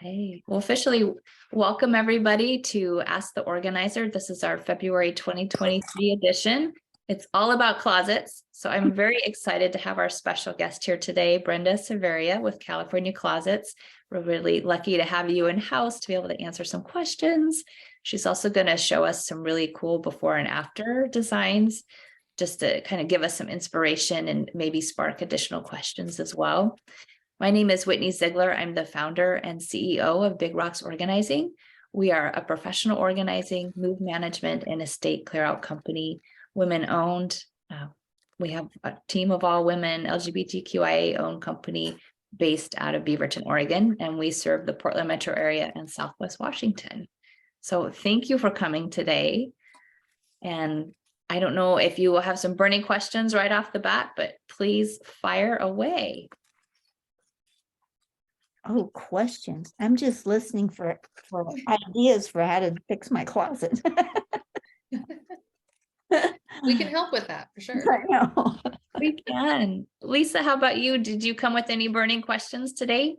Okay, well, officially welcome everybody to Ask the Organizer. This is our February 2023 edition. It's all about closets. So I'm very excited to have our special guest here today, Brenda Savaria with California Closets. We're really lucky to have you in-house to be able to answer some questions. She's also going to show us some really cool before and after designs, just to kind of give us some inspiration and maybe spark additional questions as well. My name is Whitney Ziegler. I'm the founder and CEO of Big Rocks Organizing. We are a professional organizing, move management, and estate clear-out company, women-owned. We have a team of all women, LGBTQIA-owned company based out of Beaverton, Oregon, and we serve the Portland metro area and Southwest Washington. So thank you for coming today. And I don't know if you will have some burning questions right off the bat, but please fire away. Oh, questions. I'm just listening for ideas for how to fix my closet. We can help with that for sure. I know. We can. Lisa, how about you? Did you come with any burning questions today?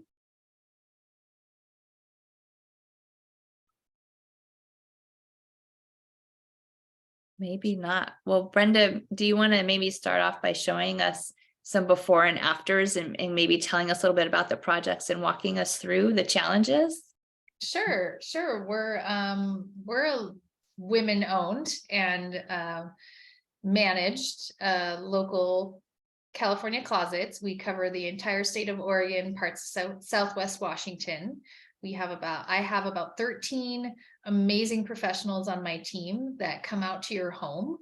Maybe not. Well, Brenda, do you want to maybe start off by showing us some before and afters and maybe telling us a little bit about the projects and walking us through the challenges? Sure. We're women owned and managed local California Closets. We cover the entire state of Oregon, parts of Southwest Washington. I have about 13 amazing professionals on my team that come out to your home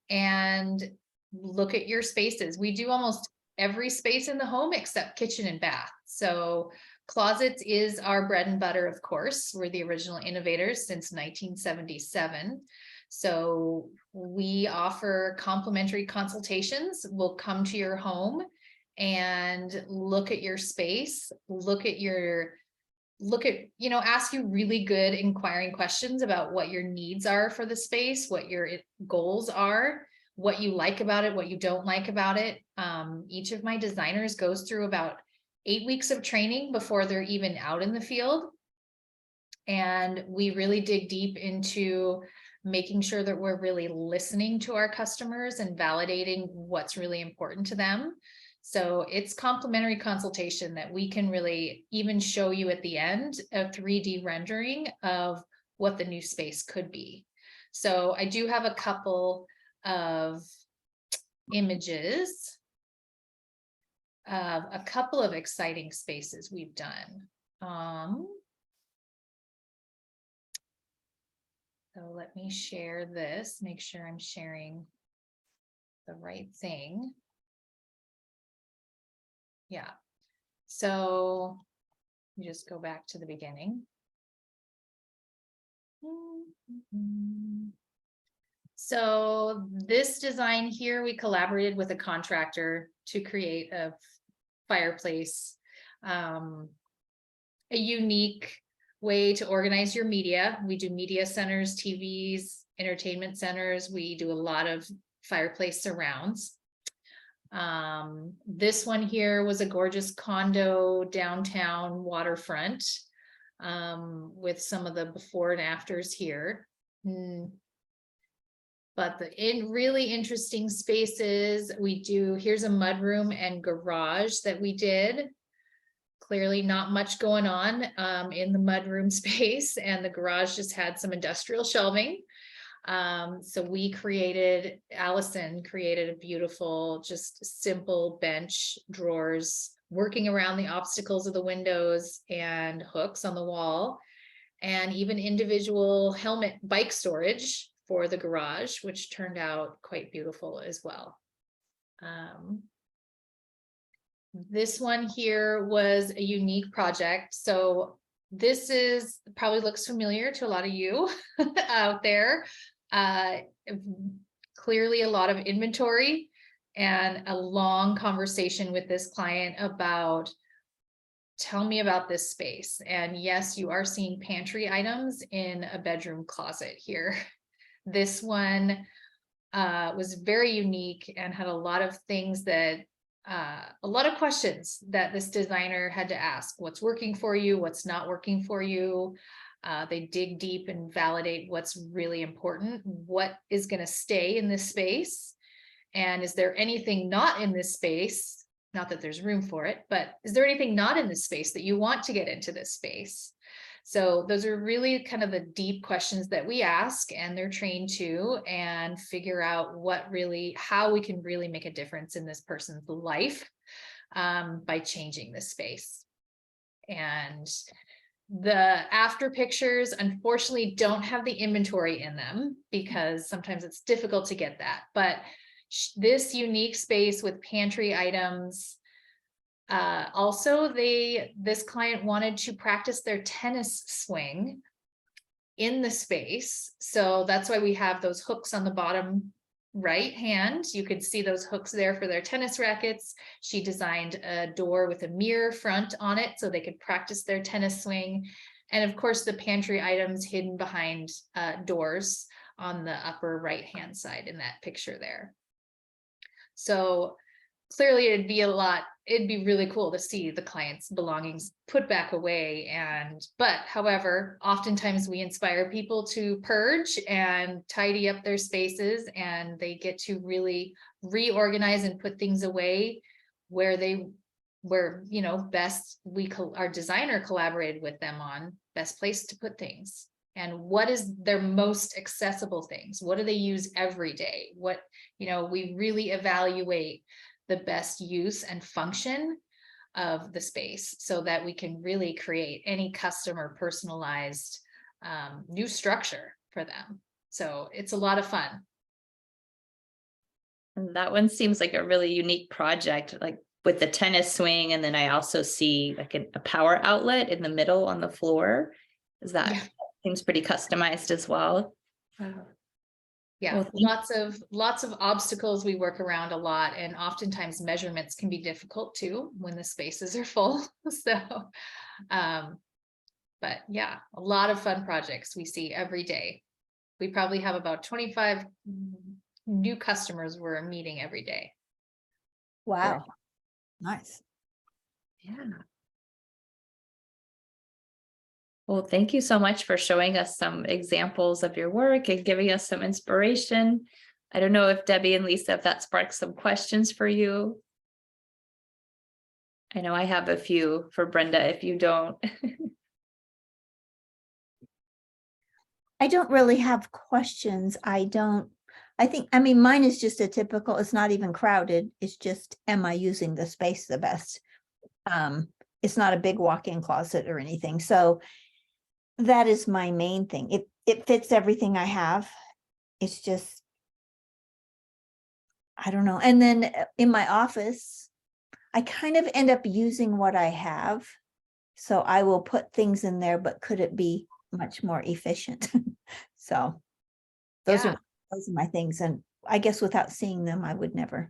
and look at your spaces. We do almost every space in the home except kitchen and bath. So closets is our bread and butter, of course. We're the original innovators since 1977. So we offer complimentary consultations. We'll come to your home and look at your space, ask you really good inquiring questions about what your needs are for the space, what your goals are, what you like about it, what you don't like about it. Each of my designers goes through about 8 weeks of training before they're even out in the field. And we really dig deep into making sure that we're really listening to our customers and validating what's really important to them. So it's complimentary consultation that we can really even show you at the end a 3D rendering of what the new space could be. So I do have a couple of images of a couple of exciting spaces we've done. So let me share this, make sure I'm sharing the right thing. Yeah, so you just go back to the beginning. So this design here, we collaborated with a contractor to create a fireplace, a unique way to organize your media. We do media centers, TVs, entertainment centers. We do a lot of fireplace surrounds. This one here was a gorgeous condo downtown waterfront with some of the before and afters here. But in really interesting spaces, here's a mudroom and garage that we did. Clearly not much going on in the mudroom space, and the garage just had some industrial shelving. So Allison created a beautiful, just simple bench, drawers, working around the obstacles of the windows and hooks on the wall, and even individual helmet bike storage for the garage, which turned out quite beautiful as well. This one here was a unique project. So this probably looks familiar to a lot of you out there. Clearly a lot of inventory and a long conversation with this client about, tell me about this space. And yes, you are seeing pantry items in a bedroom closet here. This one was very unique and had a lot of things that a lot of questions that this designer had to ask. What's working for you? What's not working for you? They dig deep and validate what's really important. What is going to stay in this space? And is there anything not in this space? Not that there's room for it, but is there anything not in this space that you want to get into this space? So those are really kind of the deep questions that we ask, and they're trained to, and figure out how we can really make a difference in this person's life by changing this space. And the after pictures, unfortunately, don't have the inventory in them because sometimes it's difficult to get that. But this unique space with pantry items, also, this client wanted to practice their tennis swing in the space. So that's why we have those hooks on the bottom right hand. You could see those hooks there for their tennis rackets. She designed a door with a mirror front on it so they could practice their tennis swing. And of course, the pantry items hidden behind doors on the upper right hand side in that picture there. So clearly it'd be really cool to see the client's belongings put back away. But however, oftentimes we inspire people to purge and tidy up their spaces, and they get to really reorganize and put things away where best our designer collaborated with them on best place to put things. And what is their most accessible things? What do they use every day? We really evaluate the best use and function of the space so that we can really create any customer personalized new structure for them. So it's a lot of fun. And that one seems like a really unique project, like with the tennis swing. And then I also see like a power outlet in the middle on the floor. Seems pretty customized as well. Yeah, well, lots of obstacles we work around a lot, and oftentimes measurements can be difficult too when the spaces are full. So, but yeah, a lot of fun projects we see every day. We probably have about 25 new customers we're meeting every day. Wow, nice. Yeah. Well, thank you so much for showing us some examples of your work and giving us some inspiration. I don't know if Debbie and Lisa, if that sparks some questions for you. I know I have a few for Brenda, if you don't. I don't really have questions. I mean, mine is just a typical, it's not even crowded. It's just, am I using the space the best? It's not a big walk-in closet or anything. So that is my main thing. It fits everything I have. It's just, I don't know. And then in my office, I kind of end up using what I have. So I will put things in there, but could it be much more efficient? So those are my things. And I guess without seeing them, I would never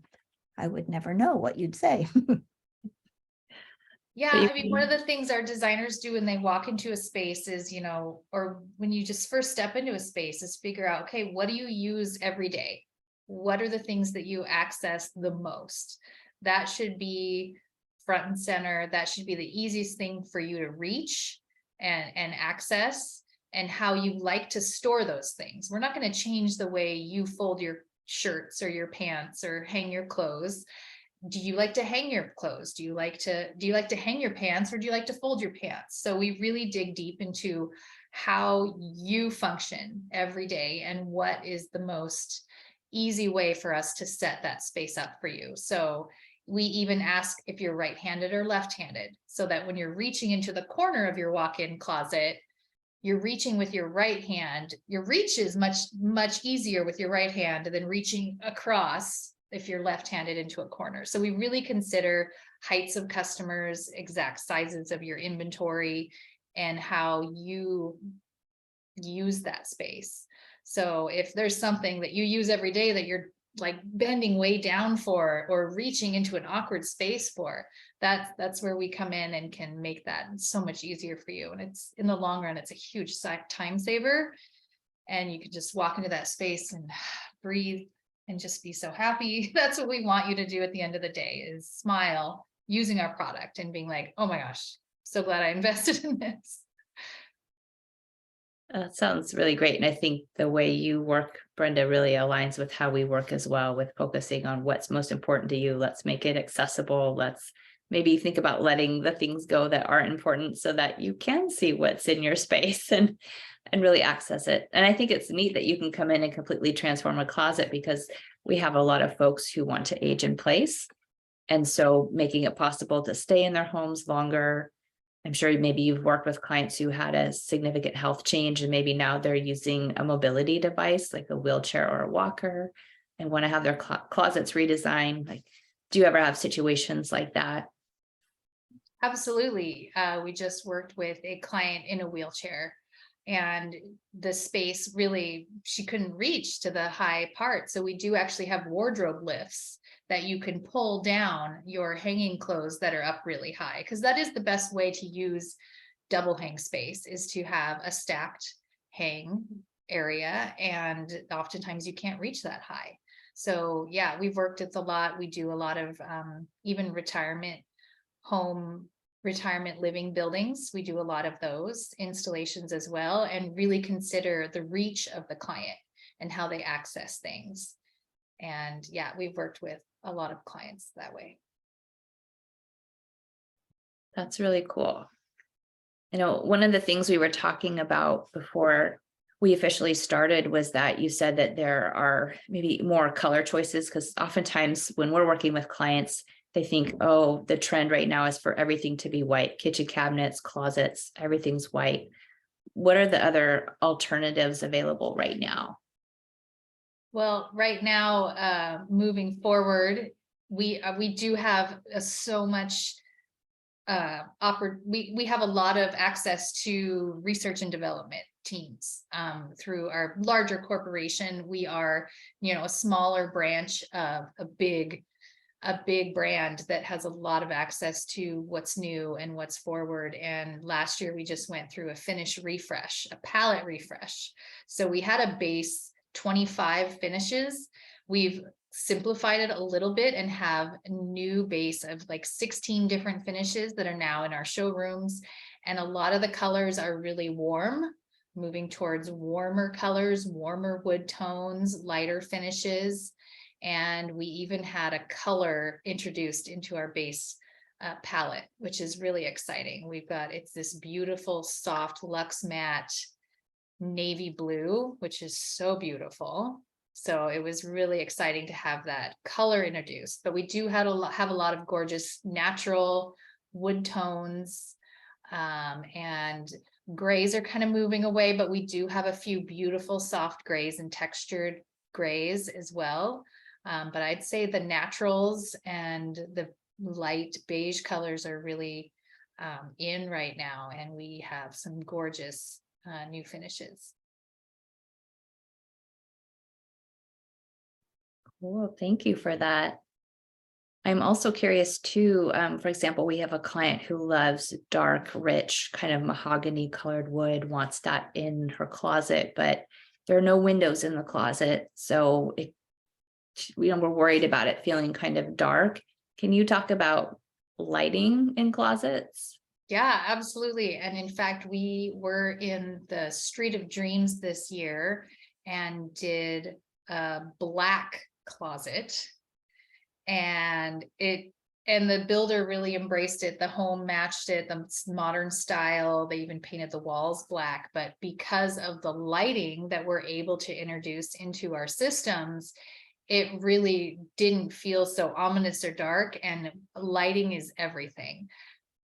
know what you'd say. Yeah, I mean, one of the things our designers do when they walk into a space is, or when you just first step into a space, is figure out, okay, what do you use every day? What are the things that you access the most? That should be front and center. That should be the easiest thing for you to reach and access, and how you like to store those things. We're not going to change the way you fold your shirts or your pants or hang your clothes. Do you like to hang your clothes? Do you like to hang your pants, or do you like to fold your pants? So we really dig deep into how you function every day and what is the most easy way for us to set that space up for you. So we even ask if you're right-handed or left-handed, so that when you're reaching into the corner of your walk-in closet, you're reaching with your right hand. Your reach is much easier with your right hand than reaching across if you're left-handed into a corner. So we really consider heights of customers, exact sizes of your inventory, and how you use that space. So if there's something that you use every day that you're like bending way down for, or reaching into an awkward space for, that's where we come in and can make that so much easier for you. And it's, in the long run, it's a huge time saver, and you could just walk into that space and breathe and just be so happy. That's what we want you to do at the end of the day, is smile using our product and being like, oh my gosh, so glad I invested in this. That sounds really great. And I think the way you work, Brenda, really aligns with how we work as well, with focusing on what's most important to you. Let's make it accessible. Let's maybe think about letting the things go that aren't important so that you can see what's in your space and really access it. And I think it's neat that you can come in and completely transform a closet, because we have a lot of folks who want to age in place. And so making it possible to stay in their homes longer. I'm sure maybe you've worked with clients who had a significant health change, and maybe now they're using a mobility device like a wheelchair or a walker and want to have their closets redesigned. Like, do you ever have situations like that? Absolutely. We just worked with a client in a wheelchair, and the space really, she couldn't reach to the high part. So we do actually have wardrobe lifts that you can pull down your hanging clothes that are up really high, because that is the best way to use double hang space, is to have a stacked hang area, and oftentimes you can't reach that high. So yeah, we've worked with a lot. We do a lot of even retirement living buildings. We do a lot of those installations as well, and really consider the reach of the client and how they access things. And yeah, we've worked with a lot of clients that way. That's really cool. You know, one of the things we were talking about before we officially started was that you said that there are maybe more color choices, because oftentimes when we're working with clients, they think, oh, the trend right now is for everything to be white, kitchen cabinets, closets, everything's white. What are the other alternatives available right now? Well, right now, moving forward, we do have so much we have a lot of access to research and development teams through our larger corporation. We are, a smaller branch of a big brand that has a lot of access to what's new and what's forward. And last year we just went through a finish refresh, a palette refresh. So we had a base 25 finishes. We've simplified it a little bit and have a new base of like 16 different finishes that are now in our showrooms. And a lot of the colors are really warm, moving towards warmer colors, warmer wood tones, lighter finishes. And we even had a color introduced into our base palette, which is really exciting. It's this beautiful, soft Luxe Matte navy blue, which is so beautiful. So it was really exciting to have that color introduced. But we do have a lot of gorgeous natural wood tones, and grays are kind of moving away, but we do have a few beautiful soft grays and textured grays as well. But I'd say the naturals and the light beige colors are really in right now, and we have some gorgeous new finishes. Cool, thank you for that. I'm also curious too, for example, we have a client who loves dark, rich, kind of mahogany colored wood, wants that in her closet, but there are no windows in the closet. So we're worried about it feeling kind of dark. Can you talk about lighting in closets? Yeah, absolutely. And in fact, we were in the Street of Dreams this year and did a black closet, and the builder really embraced it. The home matched it, the modern style. They even painted the walls black. But because of the lighting that we're able to introduce into our systems, it really didn't feel so ominous or dark. And lighting is everything.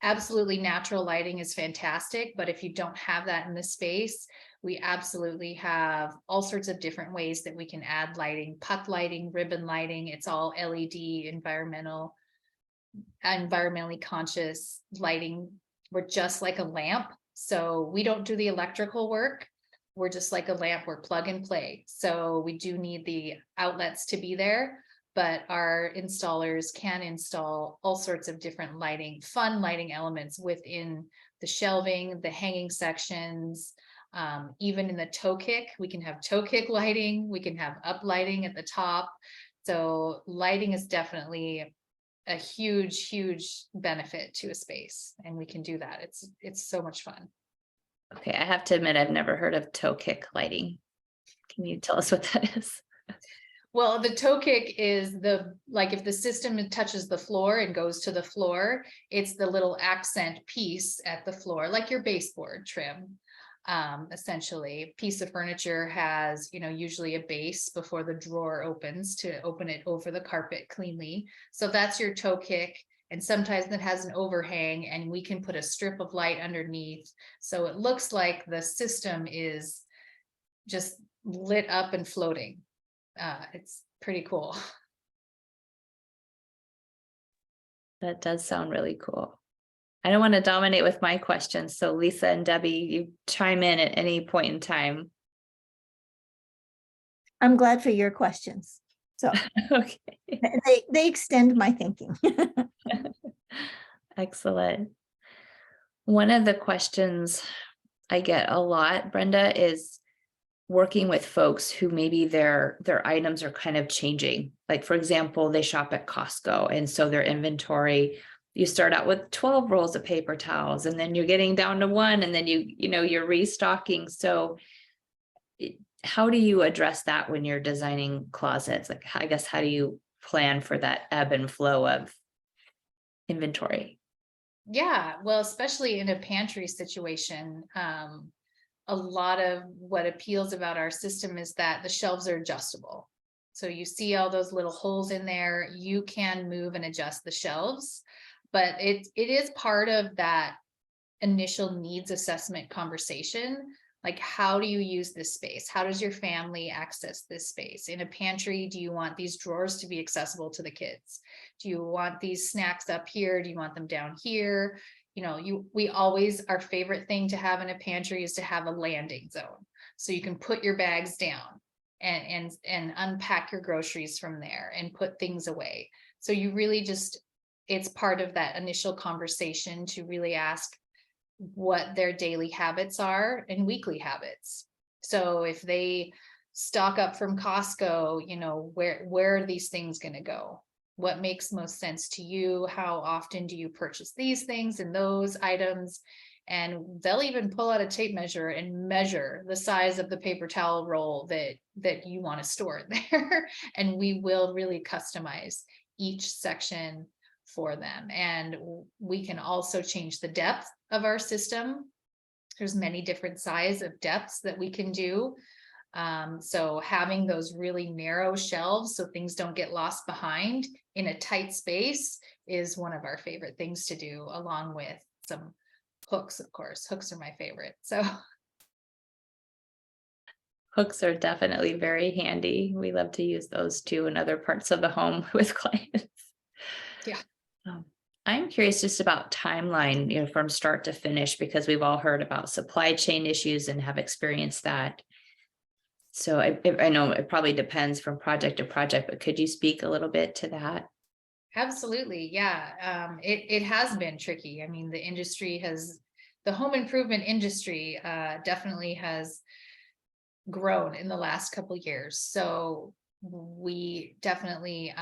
Absolutely, natural lighting is fantastic, but if you don't have that in the space, we absolutely have all sorts of different ways that we can add lighting, puck lighting, ribbon lighting. It's all LED, environmentally conscious lighting. We're just like a lamp. So we don't do the electrical work. We're just like a lamp. We're plug and play. So we do need the outlets to be there, but our installers can install all sorts of different lighting, fun lighting elements within the shelving, the hanging sections, Even in the toe kick, we can have toe kick lighting, we can have up lighting at the top. So lighting is definitely a huge benefit to a space, and we can do that. It's so much fun. Okay, I have to admit, I've never heard of toe kick lighting. Can you tell us what that is? Well, the toe kick is like if the system touches the floor and goes to the floor, it's the little accent piece at the floor, like your baseboard trim. Essentially, piece of furniture has, usually a base before the drawer opens to open it over the carpet cleanly. So that's your toe kick. And sometimes that has an overhang, and we can put a strip of light underneath. So it looks like the system is just lit up and floating. It's pretty cool. That does sound really cool. I don't want to dominate with my questions, so Lisa and Debbie, you chime in at any point in time. I'm glad for your questions. So Okay, they extend my thinking. excellent. One of the questions I get a lot, Brenda, is working with folks who maybe their items are kind of changing. Like, for example, they shop at Costco, and so their inventory, you start out with 12 rolls of paper towels, and then you're getting down to one, and then you're restocking. So how do you address that when you're designing closets? Like, I guess, how do you plan for that ebb and flow of inventory? Yeah, well, especially in a pantry situation, a lot of what appeals about our system is that the shelves are adjustable. So you see all those little holes in there, you can move and adjust the shelves, but it is part of that initial needs assessment conversation. Like, how do you use this space? How does your family access this space? In a pantry, do you want these drawers to be accessible to the kids? Do you want these snacks up here? Do you want them down here? We always, our favorite thing to have in a pantry is to have a landing zone. So you can put your bags down and unpack your groceries from there and put things away. So you really it's part of that initial conversation to really ask what their daily habits are and weekly habits. So if they stock up from Costco, where are these things going to go? What makes most sense to you? How often do you purchase these things and those items? And they'll even pull out a tape measure and measure the size of the paper towel roll that you want to store there. And we will really customize each section for them. And we can also change the depth of our system. There's many different size of depths that we can do. So having those really narrow shelves so things don't get lost behind in a tight space is one of our favorite things to do, along with some hooks, of course. Hooks are my favorite. So Hooks are definitely very handy. We love to use those too in other parts of the home with clients. Yeah. I'm curious just about timeline, from start to finish, because we've all heard about supply chain issues and have experienced that. So I know it probably depends from project to project, but could you speak a little bit to that? Absolutely. Yeah. It has been tricky. I mean, the home improvement industry definitely has grown in the last couple of years. So we definitely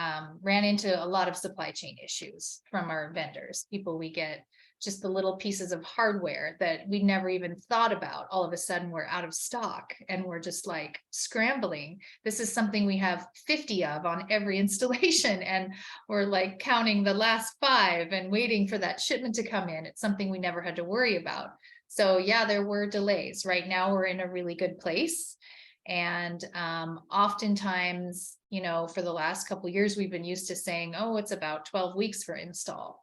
ran into a lot of supply chain issues from our vendors. We get just the little pieces of hardware that we never even thought about. All of a sudden we're out of stock and we're just like scrambling. This is something we have 50 of on every installation, and we're like counting the last 5 and waiting for that shipment to come in. It's something we never had to worry about. So yeah, there were delays. Right now we're in a really good place. And oftentimes, for the last couple of years, we've been used to saying, oh, it's about 12 weeks for install.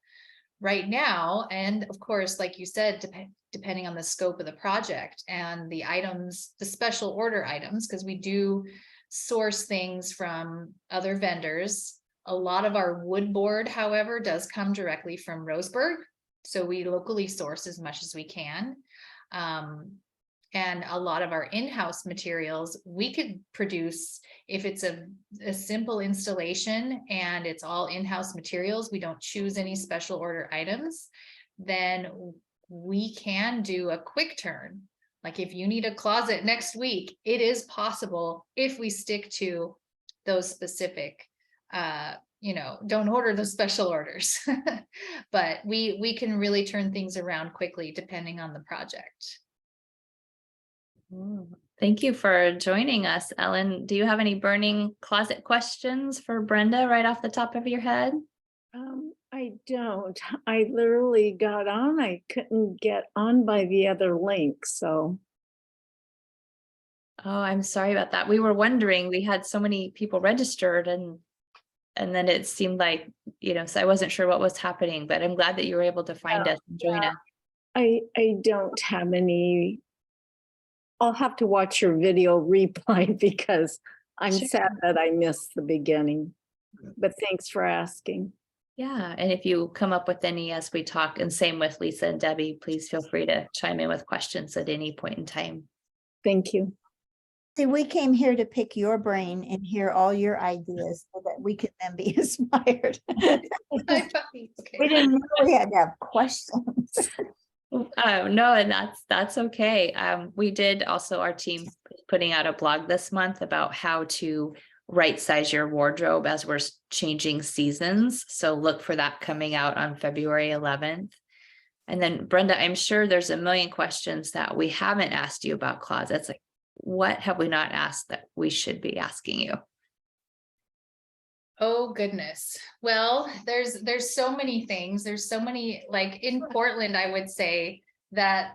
Right now, and of course, like you said, depending on the scope of the project and the items, the special order items, because we do source things from other vendors. A lot of our wood board, however, does come directly from Roseburg. So we locally source as much as we can. And a lot of our in-house materials, we could produce, if it's a simple installation and it's all in-house materials, we don't choose any special order items, then we can do a quick turn Like if you need a closet next week, it is possible if we stick to those specific, don't order those special orders. But we can really turn things around quickly depending on the project. Thank you for joining us, Ellen. Do you have any burning closet questions for Brenda right off the top of your head? I don't. I literally got on. I couldn't get on by the other link. So Oh, I'm sorry about that. We were wondering, we had so many people registered and then it seemed like, so I wasn't sure what was happening, but I'm glad that you were able to find us and join us. I don't have any. I'll have to watch your video replay because I'm Sure. sad that I missed the beginning. But thanks for asking. Yeah, and if you come up with any as we talk, and same with Lisa and Debbie, please feel free to chime in with questions at any point in time. Thank you. See, we came here to pick your brain and hear all your ideas so that we could then be inspired. We didn't know we had to have questions. No, and that's okay. We did also, our team putting out a blog this month about how to right size your wardrobe as we're changing seasons. So look for that coming out on February 11th. And then Brenda, I'm sure there's a million questions that we haven't asked you about closets. Like, what have we not asked that we should be asking you? Oh goodness. Well, there's so many things. There's so many, like in Portland, I would say that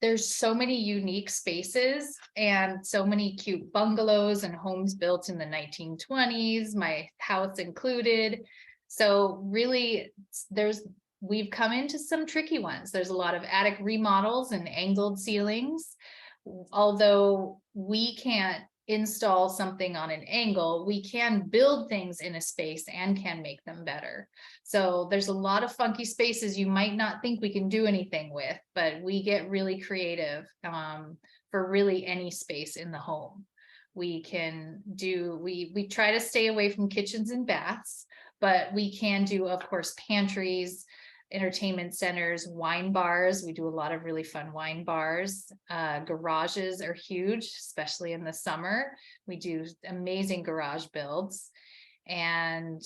there's so many unique spaces and so many cute bungalows and homes built in the 1920s, my house included. So really we've come into some tricky ones. There's a lot of attic remodels and angled ceilings. Although we can't install something on an angle, we can build things in a space and can make them better. So there's a lot of funky spaces you might not think we can do anything with, but we get really creative for really any space in the home. We can do, we try to stay away from kitchens and baths, but we can do, of course, pantries, entertainment centers, wine bars. We do a lot of really fun wine bars. Garages are huge, especially in the summer. We do amazing garage builds. And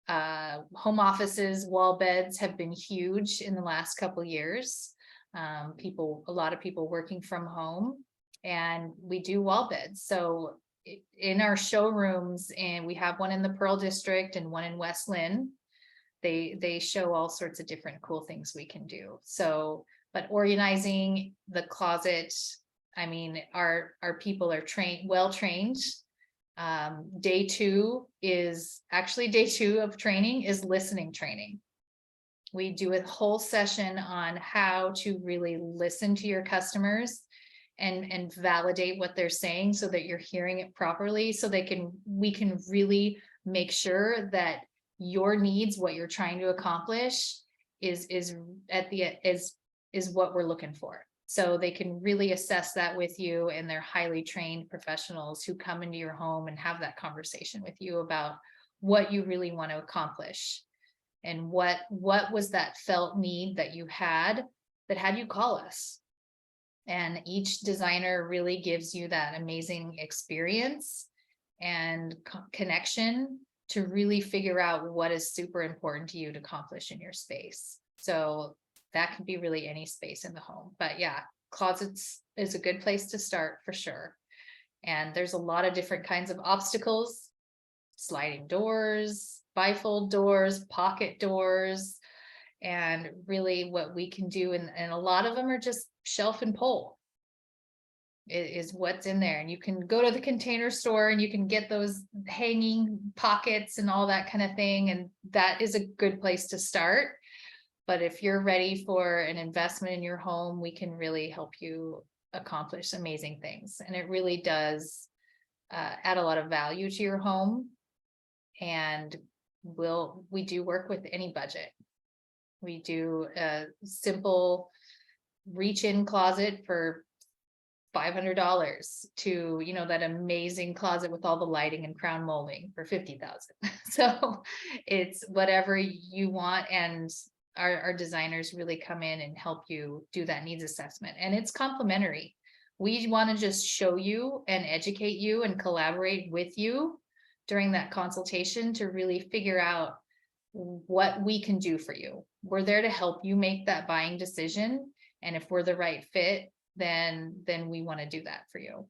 home offices, wall beds have been huge in the last couple of years. A lot of people working from home, and we do wall beds. So in our showrooms, and we have one in the Pearl District and one in West Lynn, they show all sorts of different cool things we can do. So, but organizing the closet, I mean, our people are well trained. Day two of training is listening training. We do a whole session on how to really listen to your customers and validate what they're saying so that you're hearing it properly, so we can really make sure that your needs, what you're trying to accomplish is what we're looking for. So they can really assess that with you, and they're highly trained professionals who come into your home and have that conversation with you about what you really want to accomplish and what was that felt need that you had that had you call us. And each designer really gives you that amazing experience and connection to really figure out what is super important to you to accomplish in your space. So that can be really any space in the home. But yeah, closets is a good place to start for sure. And there's a lot of different kinds of obstacles: sliding doors, bifold doors, pocket doors, and really what we can do. And a lot of them are just shelf and pole. It is what's in there, and you can go to the Container Store and you can get those hanging pockets and all that kind of thing, and that is a good place to start. But if you're ready for an investment in your home, we can really help you accomplish amazing things, and it really does add a lot of value to your home. And we do work with any budget. We do a simple reach-in closet for $500 to, that amazing closet with all the lighting and crown molding for $50,000. So it's whatever you want. And our designers really come in and help you do that needs assessment. And it's complimentary. We want to just show you and educate you and collaborate with you during that consultation to really figure out what we can do for you. We're there to help you make that buying decision. And if we're the right fit, then we want to do that for you.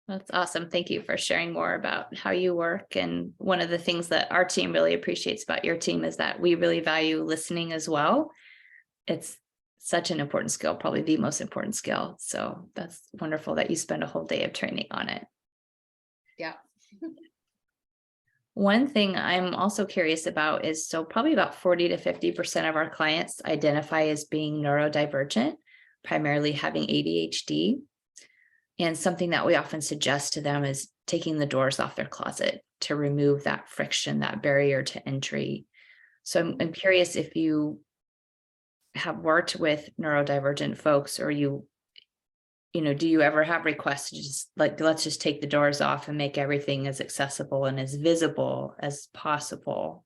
That's awesome. Thank you for sharing more about how you work. And one of the things that our team really appreciates about your team is that we really value listening as well. It's such an important skill, probably the most important skill. So that's wonderful that you spend a whole day of training on it. Yeah. One thing I'm also curious about is, so probably about 40 to 50% of our clients identify as being neurodivergent, primarily having ADHD. And something that we often suggest to them is taking the doors off their closet to remove that friction, that barrier to entry. So I'm curious if you have worked with neurodivergent folks, or do you ever have requests to just like, let's just take the doors off and make everything as accessible and as visible as possible?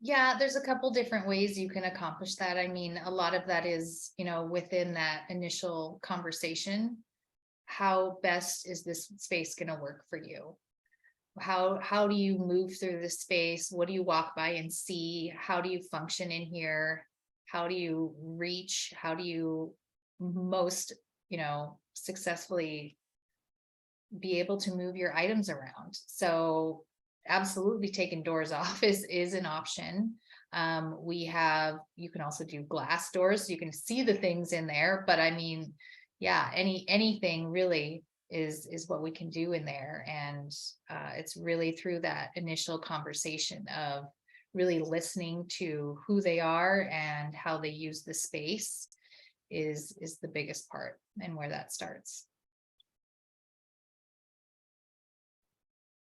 Yeah, there's a couple different ways you can accomplish that. I mean, a lot of that is, within that initial conversation. How best is this space going to work for you? How do you move through the space? What do you walk by and see? How do you function in here? How do you reach? How do you most, successfully be able to move your items around? So absolutely taking doors off is an option. You can also do glass doors, so you can see the things in there, but I mean, yeah, anything really is what we can do in there. And it's really through that initial conversation of really listening to who they are and how they use the space is the biggest part, and where that starts.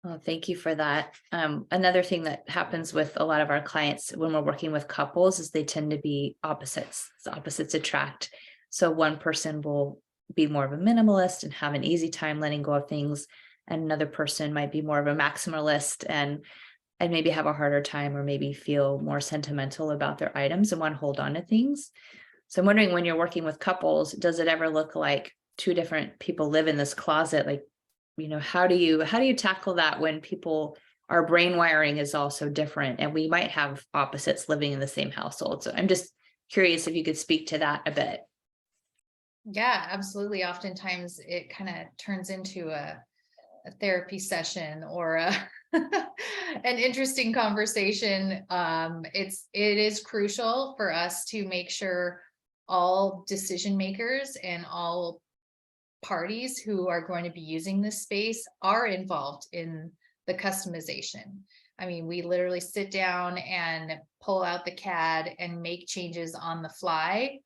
Well, thank you for that. Another thing that happens with a lot of our clients when we're working with couples is they tend to be opposites. So opposites attract. So one person will be more of a minimalist and have an easy time letting go of things, and another person might be more of a maximalist and maybe have a harder time, or maybe feel more sentimental about their items and want to hold on to things. So I'm wondering, when you're working with couples, does it ever look like two different people live in this closet? Like, how do you tackle that when our brain wiring is also different, and we might have opposites living in the same household? So I'm just curious if you could speak to that a bit. Yeah, absolutely. Oftentimes it kind of turns into a therapy session or an interesting conversation. It is crucial for us to make sure all decision makers and all parties who are going to be using this space are involved in the customization. I mean, we literally sit down and pull out the CAD and make changes on the fly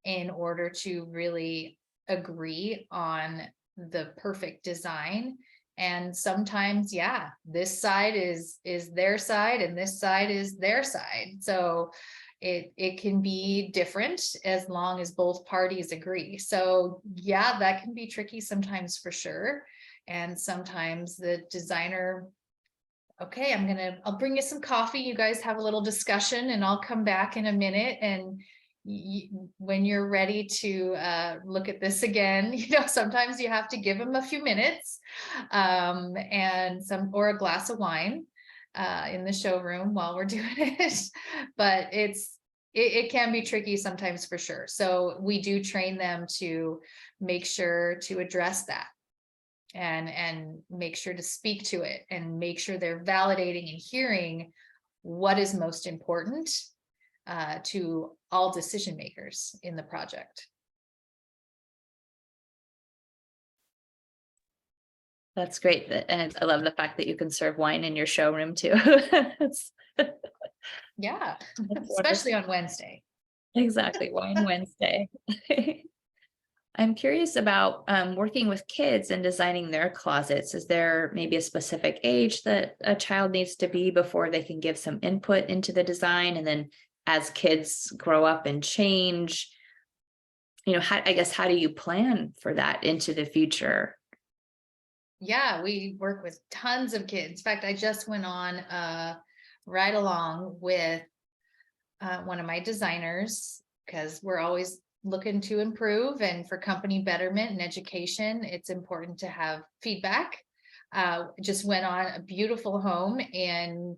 in order to really agree on the perfect design. And sometimes, yeah, this side is their side and this side is their side. So it can be different as long as both parties agree. So yeah, that can be tricky sometimes, for sure. And sometimes the designer, okay, I'll bring you some coffee. You guys have a little discussion and I'll come back in a minute. And when you're ready to look at this again, sometimes you have to give them a few minutes or a glass of wine in the showroom while we're doing it. But it can be tricky sometimes, for sure. So we do train them to make sure to address that and make sure to speak to it and make sure they're validating and hearing what is most important to all decision makers in the project. That's great. And I love the fact that you can serve wine in your showroom too. Yeah, especially on Wednesday. Exactly. Wine Wednesday. I'm curious about working with kids and designing their closets. Is there maybe a specific age that a child needs to be before they can give some input into the design? And then as kids grow up and change, how do you plan for that into the future? Yeah, we work with tons of kids. In fact, I just went on ride along with one of my designers, because we're always looking to improve, and for company betterment and education, it's important to have feedback. Just went on a beautiful home in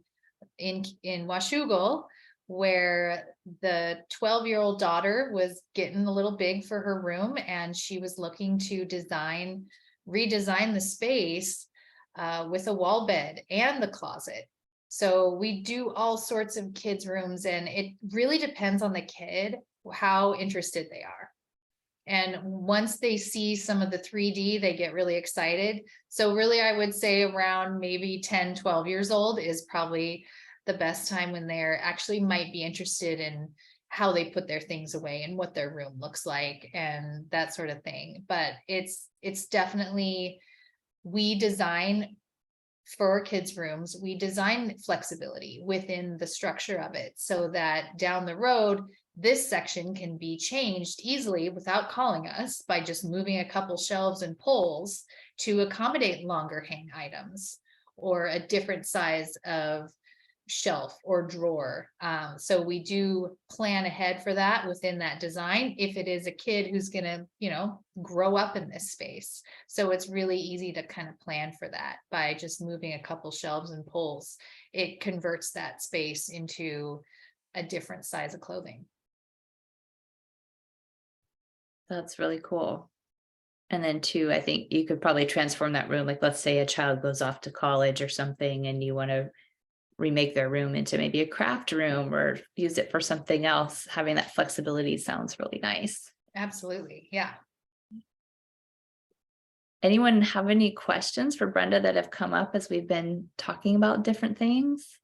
Washougal, where the 12-year-old daughter was getting a little big for her room, and she was looking to redesign the space with a wall bed and the closet. So we do all sorts of kids' rooms, and it really depends on the kid, how interested they are. And once they see some of the 3D, they get really excited. So really, I would say around maybe 10, 12 years old is probably the best time when they're actually might be interested in how they put their things away and what their room looks like and that sort of thing. But it's definitely, we design for kids' rooms, we design flexibility within the structure of it so that down the road, this section can be changed easily without calling us by just moving a couple shelves and poles to accommodate longer hang items or a different size of shelf or drawer. So we do plan ahead for that within that design if it is a kid who's going to, grow up in this space. So it's really easy to kind of plan for that by just moving a couple shelves and poles. It converts that space into a different size of clothing. That's really cool. And then too, I think you could probably transform that room. Like, let's say a child goes off to college or something and you want to remake their room into maybe a craft room or use it for something else. Having that flexibility sounds really nice. Absolutely. Yeah. Anyone have any questions for Brenda that have come up as we've been talking about different things?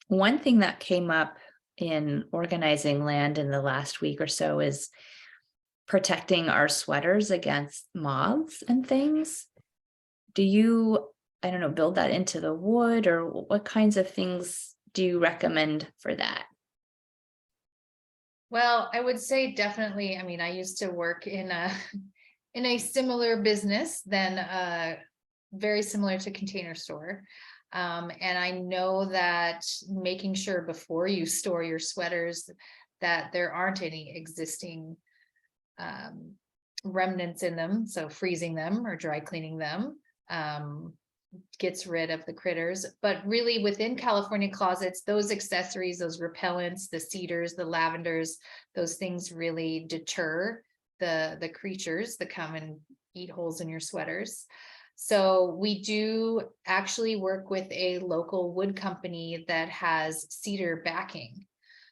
One thing that came up in organizing land in the last week or so is protecting our sweaters against moths and things. Do you, I don't know, build that into the wood, or what kinds of things do you recommend for that? Well, I would say definitely, I mean, I used to work in a similar business than very similar to Container Store. And I know that making sure before you store your sweaters that there aren't any existing remnants in them. So freezing them or dry cleaning them gets rid of the critters. But really within California closets, those accessories, those repellents, the cedars, the lavenders, those things really deter the creatures that come and eat holes in your sweaters. So we do actually work with a local wood company that has cedar backing.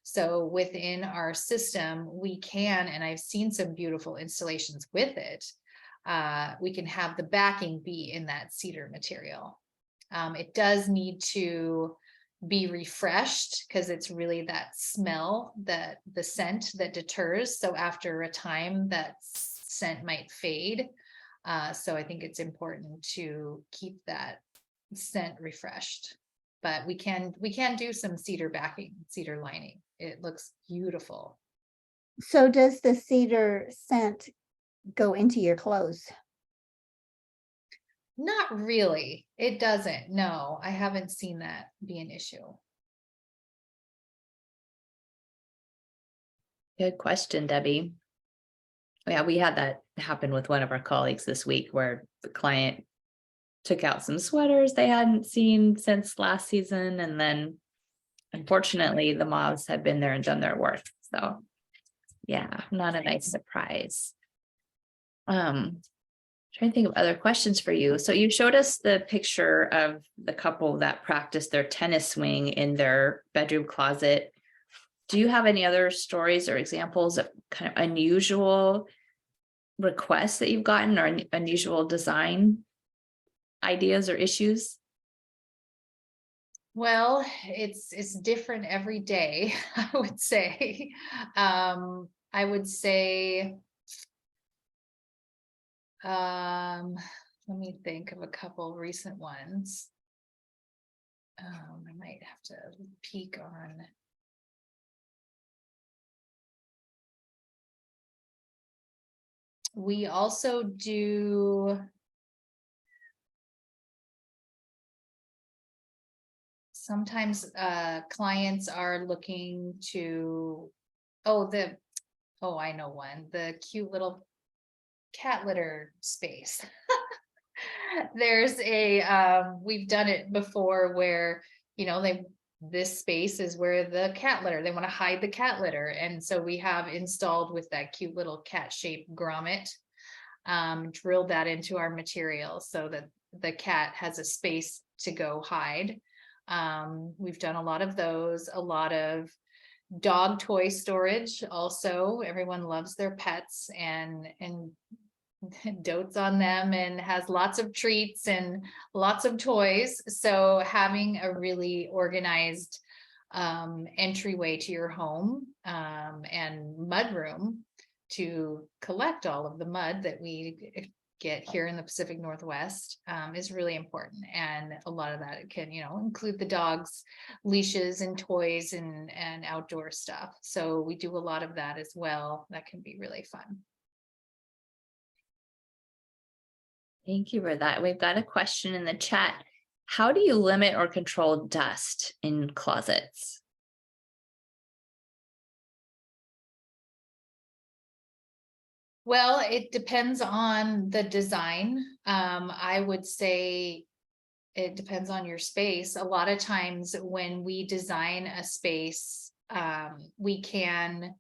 So within our system, we can, and I've seen some beautiful installations with it, we can have the backing be in that cedar material. It does need to be refreshed because it's really that smell, that the scent that deters. So after a time, that scent might fade. So I think it's important to keep that scent refreshed. But we can do some cedar backing, cedar lining. It looks beautiful. So does the cedar scent go into your clothes? Not really. It doesn't. No, I haven't seen that be an issue. Good question, Debbie. Yeah, we had that happen with one of our colleagues this week where the client took out some sweaters they hadn't seen since last season. And then unfortunately, the moths had been there and done their work. So yeah, not a nice surprise. Trying to think of other questions for you. So you showed us the picture of the couple that practiced their tennis swing in their bedroom closet. Do you have any other stories or examples of kind of unusual requests that you've gotten, or unusual design ideas or issues? Well, it's different every day, I would say. I would say, let me think of a couple recent ones. I might have to peek on. We also do sometimes clients are looking to, I know one, the cute little cat litter space. There's we've done it before where, this space is where the cat litter, they want to hide the cat litter. And so we have installed with that cute little cat shaped grommet, drilled that into our material so that the cat has a space to go hide. We've done a lot of those, a lot of dog toy storage. Also, everyone loves their pets and dotes on them and has lots of treats and lots of toys. So having a really organized entryway to your home and mud room to collect all of the mud that we get here in the Pacific Northwest is really important. And a lot of that can, include the dogs' leashes and toys and outdoor stuff. So we do a lot of that as well. That can be really fun. Thank you for that. We've got a question in the chat. How do you limit or control dust in closets? Well, it depends on the design. I would say it depends on your space. A lot of times when we design a space, we can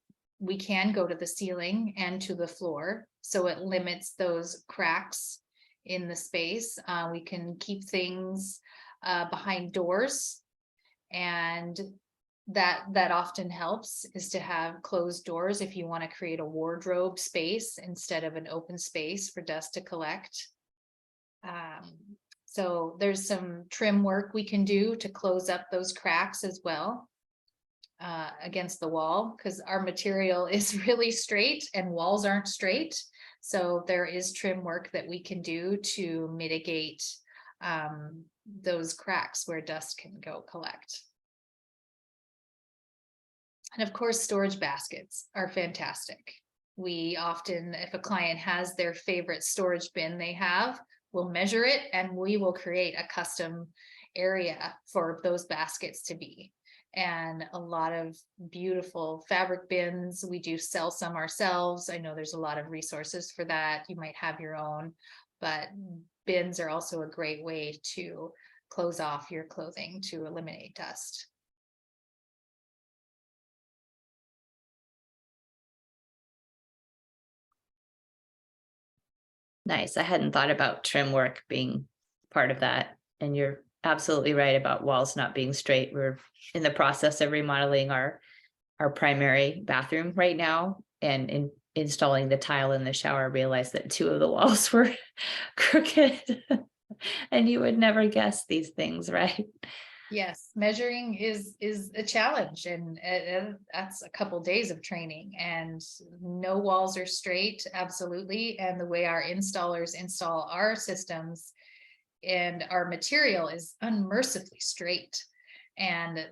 go to the ceiling and to the floor. So it limits those cracks in the space. We can keep things behind doors, and that often helps, is to have closed doors if you want to create a wardrobe space instead of an open space for dust to collect. So there's some trim work we can do to close up those cracks as well against the wall, because our material is really straight and walls aren't straight. So there is trim work that we can do to mitigate those cracks where dust can go collect. And of course, storage baskets are fantastic. We often, if a client has their favorite storage bin they have, we'll measure it and we will create a custom area for those baskets to be. And a lot of beautiful fabric bins. We do sell some ourselves. I know there's a lot of resources for that. You might have your own, but bins are also a great way to close off your clothing to eliminate dust. Nice. I hadn't thought about trim work being part of that. And you're absolutely right about walls not being straight. We're in the process of remodeling our primary bathroom right now, and installing the tile in the shower, realized that 2 of the walls were crooked. And you would never guess these things, right? Yes, measuring is a challenge, and that's a couple days of training, and no walls are straight, absolutely. And the way our installers install our systems and our material is unmercifully straight, and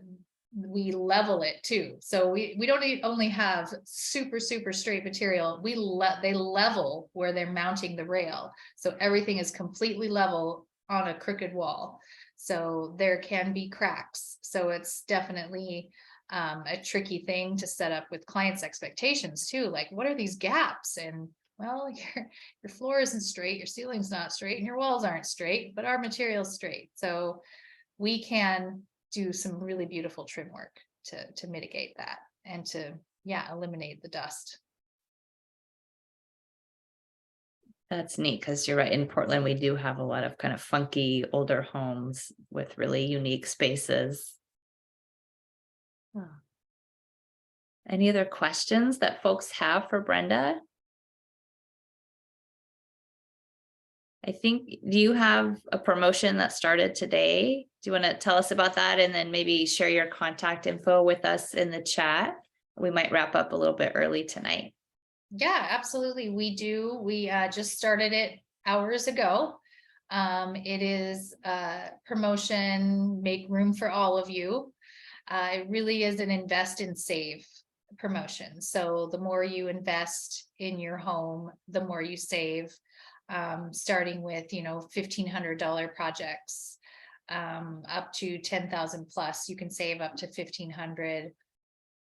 we level it too. So we don't only have super straight material, they level where they're mounting the rail, so everything is completely level on a crooked wall. So there can be cracks. So it's definitely a tricky thing to set up with clients' expectations too. Like, what are these gaps? And well, your floor isn't straight, your ceiling's not straight, and your walls aren't straight, but our material's straight. So we can do some really beautiful trim work to mitigate that and to, eliminate the dust. That's neat, because you're right. In Portland, we do have a lot of kind of funky older homes with really unique spaces. Oh. Any other questions that folks have for Brenda? I think, do you have a promotion that started today? Do you want to tell us about that, and then maybe share your contact info with us in the chat? We might wrap up a little bit early tonight. Yeah, absolutely. We do. We just started it hours ago. It is a promotion, make room for all of you. It really is an invest and save promotion. So the more you invest in your home, the more you save, starting with, $1,500 projects. up to 10,000 plus. You can save up to 1,500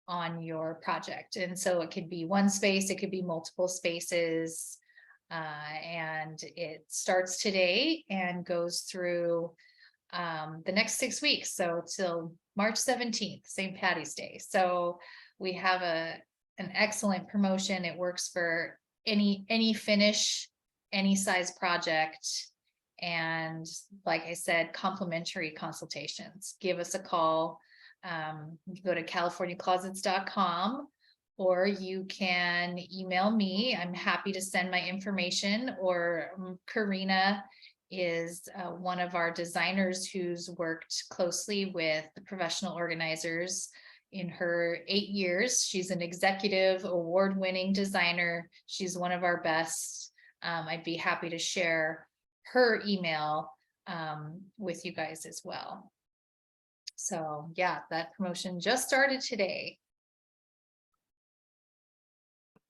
on your project. And so it could be one space, it could be multiple spaces. And it starts today and goes through the next 6 weeks. So till March 17th, St. Patty's Day. So we have an excellent promotion. It works for any finish, any size project. And like I said, complimentary consultations. Give us a call. Go to californiaclosets.com, or you can email me. I'm happy to send my information, or Karina is one of our designers who's worked closely with the professional organizers in her 8 years. She's an executive award-winning designer. She's one of our best. I'd be happy to share her email with you guys as well. So yeah, that promotion just started today.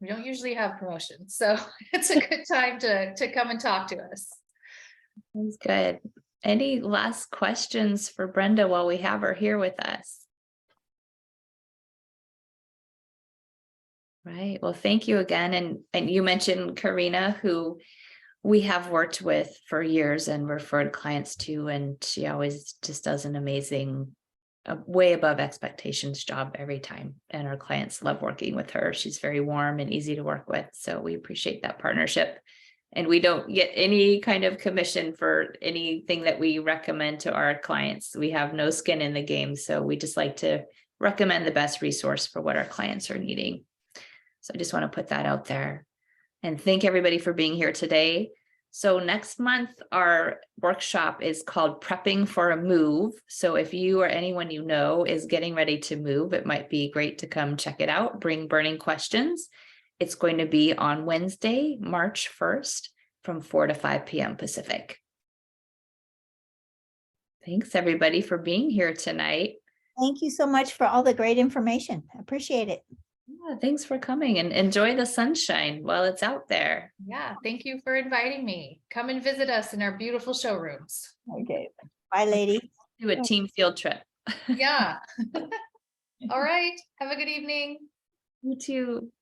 We don't usually have promotions, so it's a good time to come and talk to us. That's good. Any last questions for Brenda while we have her here with us? Right. Well, thank you again. And you mentioned Karina, who we have worked with for years and referred clients to, and she always just does an amazing, way above expectations job every time. And our clients love working with her. She's very warm and easy to work with. So we appreciate that partnership. And we don't get any kind of commission for anything that we recommend to our clients. We have no skin in the game. So we just like to recommend the best resource for what our clients are needing. So I just want to put that out there and thank everybody for being here today. So next month, our workshop is called Prepping for a Move. So if you or anyone you know is getting ready to move, it might be great to come check it out. Bring burning questions. It's going to be on Wednesday, March 1st from 4 to 5 p.m. Pacific. Thanks everybody for being here tonight. Thank you so much for all the great information. I appreciate it. Yeah, thanks for coming and enjoy the sunshine while it's out there. Yeah, thank you for inviting me. Come and visit us in our beautiful showrooms. Okay. Bye, lady. Do a team field trip. Yeah. All right. Have a good evening. You too.